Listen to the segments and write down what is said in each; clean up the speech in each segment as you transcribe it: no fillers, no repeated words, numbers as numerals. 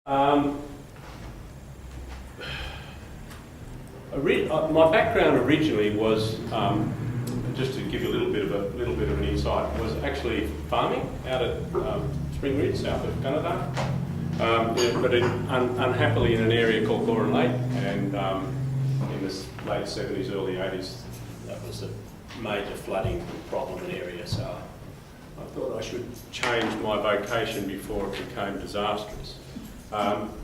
Um, my background originally was, just to give you a little bit of an insight, was actually farming out at Spring Ridge, south of Canada, but unhappily in an area called Goran Lake, and in the late 70s, early 80s, that was a major flooding problem in the area. So I thought I should change my vocation before it became disastrous.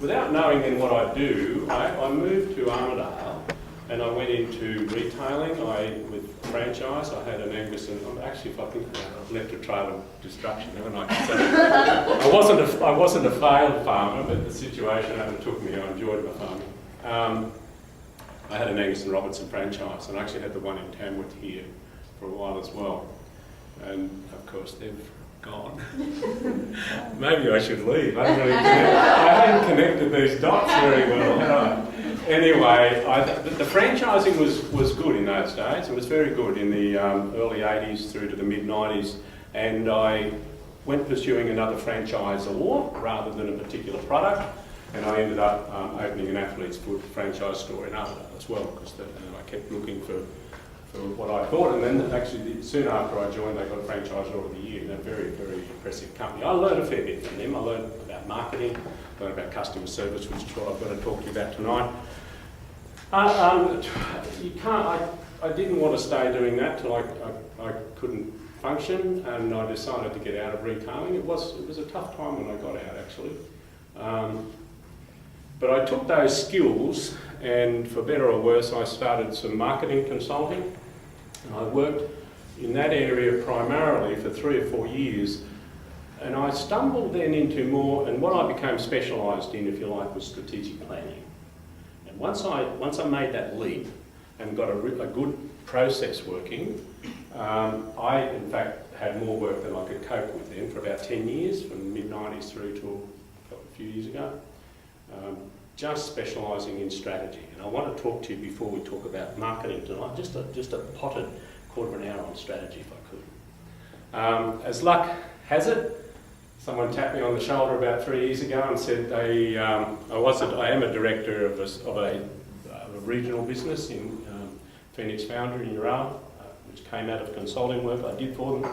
Without knowing then what I do, I moved to Armidale and I went into retailing. With franchise, I had an Angus, and actually, if I think about it, I've left a trail of destruction, haven't I? So I wasn't a failed farmer, but the situation overtook me. I enjoyed my farming. I had an Angus and Robertson franchise, and I actually had the one in Tamworth here for a while as well. And of course, they've gone. Maybe I should leave. I hadn't connected these dots very well, had I? Anyway, the franchising was good in those days. It was very good in the early 80s through to the mid-90s, and I went pursuing another franchisor rather than a particular product, and I ended up opening an athlete's foot franchise store in Armidale as well, because I kept looking for what I thought, and then actually soon after I joined, they got a franchisor of the year, and a very, very impressive company. I learned a fair bit from them. I learned about marketing, learned about customer service, which is what I've got to talk to you about tonight. I didn't want to stay doing that till I couldn't function, and I decided to get out of retailing. It was a tough time when I got out, actually. But I took those skills, and for better or worse, I started some marketing consulting. And I worked in that area primarily for 3 or 4 years, and I stumbled then into more, and what I became specialised in, if you like, was strategic planning. And once I made that leap and got a good process working, I in fact had more work than I could cope with then for about 10 years, from the mid-90s through to a few years ago. Just specialising in strategy. And I want to talk to you before we talk about marketing tonight, just a potted quarter of an hour on strategy if I could. As luck has it, someone tapped me on the shoulder about 3 years ago and said I am a director of a regional business in Phoenix Foundry in Yarra, which came out of consulting work I did for them.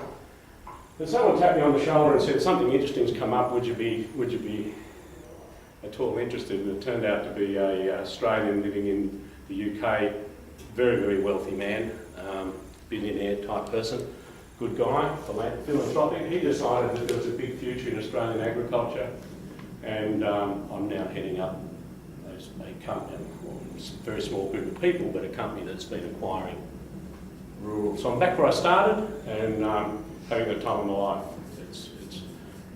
And someone tapped me on the shoulder and said, something interesting's come up, would you be at all interested? And it turned out to be an Australian living in the UK, very, very wealthy man, billionaire type person, good guy, philanthropic. He decided that there was a big future in Australian agriculture, and I'm now heading up a company, a very small group of people, but a company that's been acquiring rural. So I'm back where I started, and having the time of my life. It's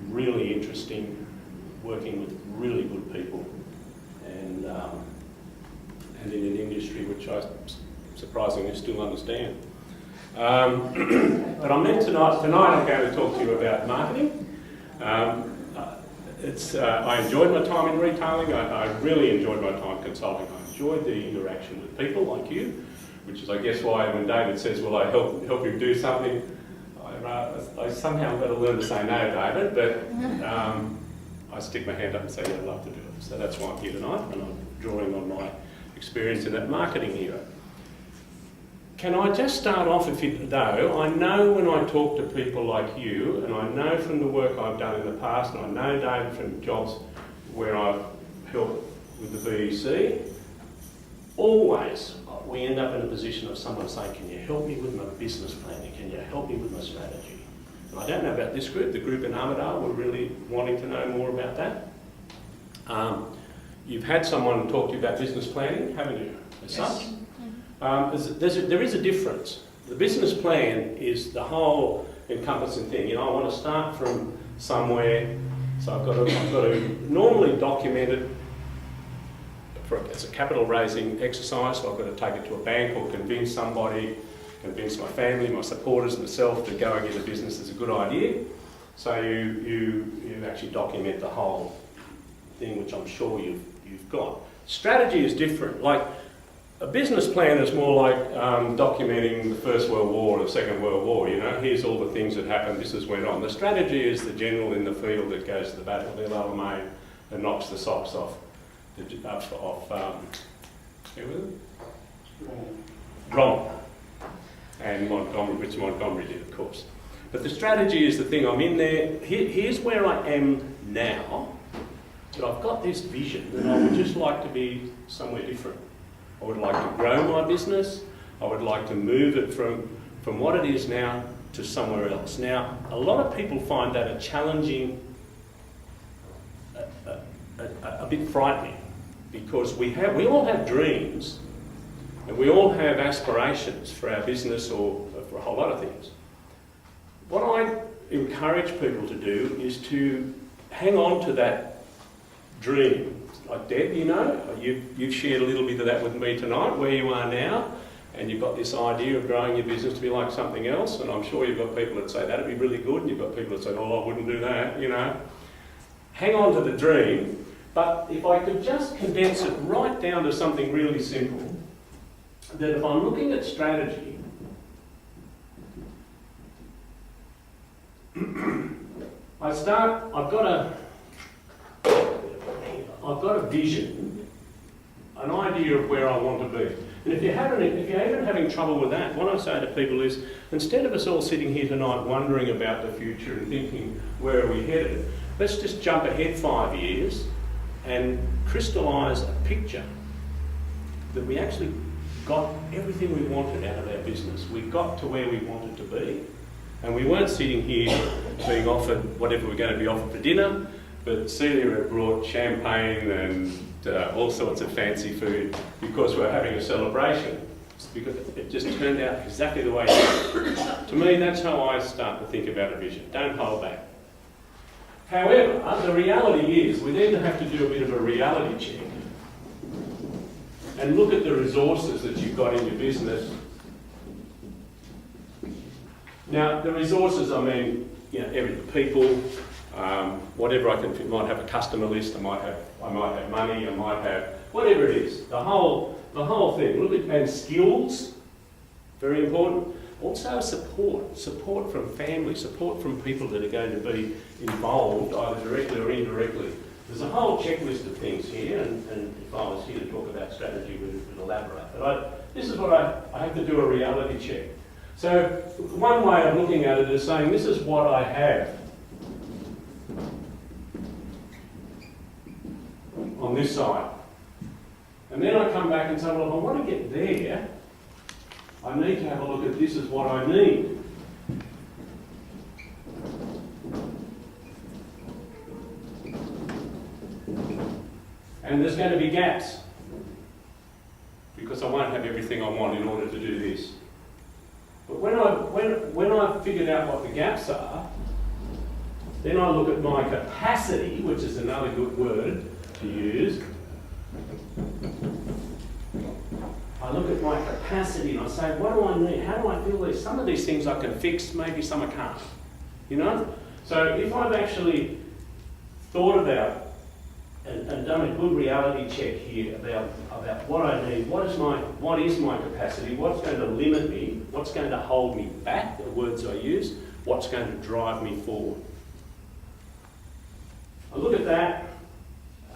really interesting, working with really good people, and in an industry which I surprisingly still understand. But I'm meant tonight I'm going to talk to you about marketing. I enjoyed my time in retailing. I really enjoyed my time consulting. I enjoyed the interaction with people like you, which is I guess why when David says, will I help you do something, I somehow got to learn to say no, David, but I stick my hand up and say, yeah, I'd love to do it. So that's why I'm here tonight, and I'm drawing on my experience in that marketing era. Can I just start off, though, I know when I talk to people like you, and I know from the work I've done in the past, and I know, David, from jobs where I've helped with the BEC, always we end up in a position of someone saying, can you help me with my business planning? Can you help me with my strategy? And I don't know about this group. The group in Armidale were really wanting to know more about that. You've had someone talk to you about business planning, haven't you? As Yes. such? There is a difference. The business plan is the whole encompassing thing. You know, I want to start from somewhere, so I've got to normally document it as a capital raising exercise, so I've got to take it to a bank or convince somebody, convince my family, my supporters, myself that going into business is a good idea. So you actually document the whole thing, which I'm sure you've got. Strategy is different. Like a business plan is more like documenting the First World War or the Second World War. You know, here's all the things that happened. This is went on. The strategy is the general in the field that goes to the battle, the Alamein, that knocks the socks off who was it? Brom. And Montgomery, which Montgomery did, of course. But the strategy is the thing. I'm in there. Here's where I am now. But I've got this vision that I would just like to be somewhere different. I would like to grow my business. I would like to move it from what it is now to somewhere else. Now, a lot of people find that a challenging, a bit frightening, because we all have dreams and we all have aspirations for our business or for a whole lot of things. What I encourage people to do is to hang on to that dream. Like Deb, you know, you've shared a little bit of that with me tonight, where you are now, and you've got this idea of growing your business to be like something else, and I'm sure you've got people that say that'd be really good, and you've got people that say, oh, I wouldn't do that, you know. Hang on to the dream, but if I could just condense it right down to something really simple, that if I'm looking at strategy, I've got a vision, an idea of where I want to be. And if you're even having trouble with that, what I say to people is, instead of us all sitting here tonight wondering about the future and thinking, where are we headed, let's just jump ahead 5 years and crystallise a picture that we actually got everything we wanted out of our business. We got to where we wanted to be. And we weren't sitting here being offered whatever we're going to be offered for dinner, but Celia had brought champagne and all sorts of fancy food because we're having a celebration. Because it just turned out exactly the way it did. To me, that's how I start to think about a vision. Don't hold back. However, the reality is we then have to do a bit of a reality check and look at the resources that you've got in your business. Now, the resources, I mean, you know, people, whatever I can fit. Might have a customer list. I might have money. I might have whatever it is. The whole thing. Look at, and skills, very important. Also support from family, support from people that are going to be involved either directly or indirectly. There's a whole checklist of things here, and if I was here to talk about strategy, we'd elaborate. But this is what I have to do a reality check. So one way of looking at it is saying, this is what I have on this side. And then I come back and say, well, if I want to get there, I need to have a look at this is what I need. And there's going to be gaps, because I won't have everything I want in order to do this. But when I've figured out what the gaps are, then I look at my capacity, which is another good word to use. I look at my capacity and I say, what do I need? How do I feel these? Some of these things I can fix, maybe some I can't. You know? So if I've actually thought about and done a good reality check here about what I need, what is my capacity, what's going to limit me, what's going to hold me back, the words I use, what's going to drive me forward. I look at that,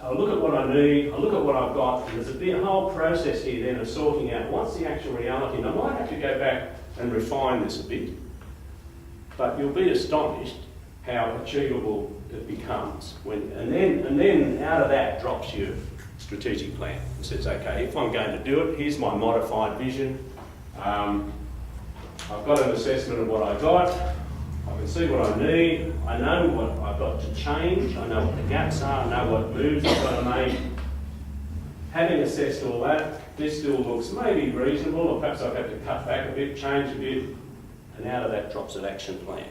I look at what I need, I look at what I've got, and there's a whole process here then of sorting out what's the actual reality. And I might have to go back and refine this a bit, but you'll be astonished how achievable it becomes. And then out of that drops your strategic plan. It says, okay, if I'm going to do it, here's my modified vision. I've got an assessment of what I got. I can see what I need. I know what I've got to change. I know what the gaps are. I know what moves I've got to make. Having assessed all that, this still looks maybe reasonable, or perhaps I've had to cut back a bit, change a bit, and out of that drops an action plan.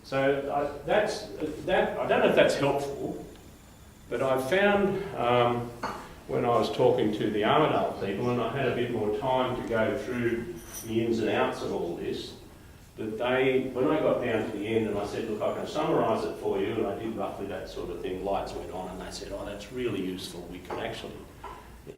So I don't know if that's helpful, but I found when I was talking to the Armidale people, and I had a bit more time to go through the ins and outs of all this, that when I got down to the end and I said, look, I can summarise it for you, and I did roughly that sort of thing, lights went on and they said, oh, that's really useful, we can actually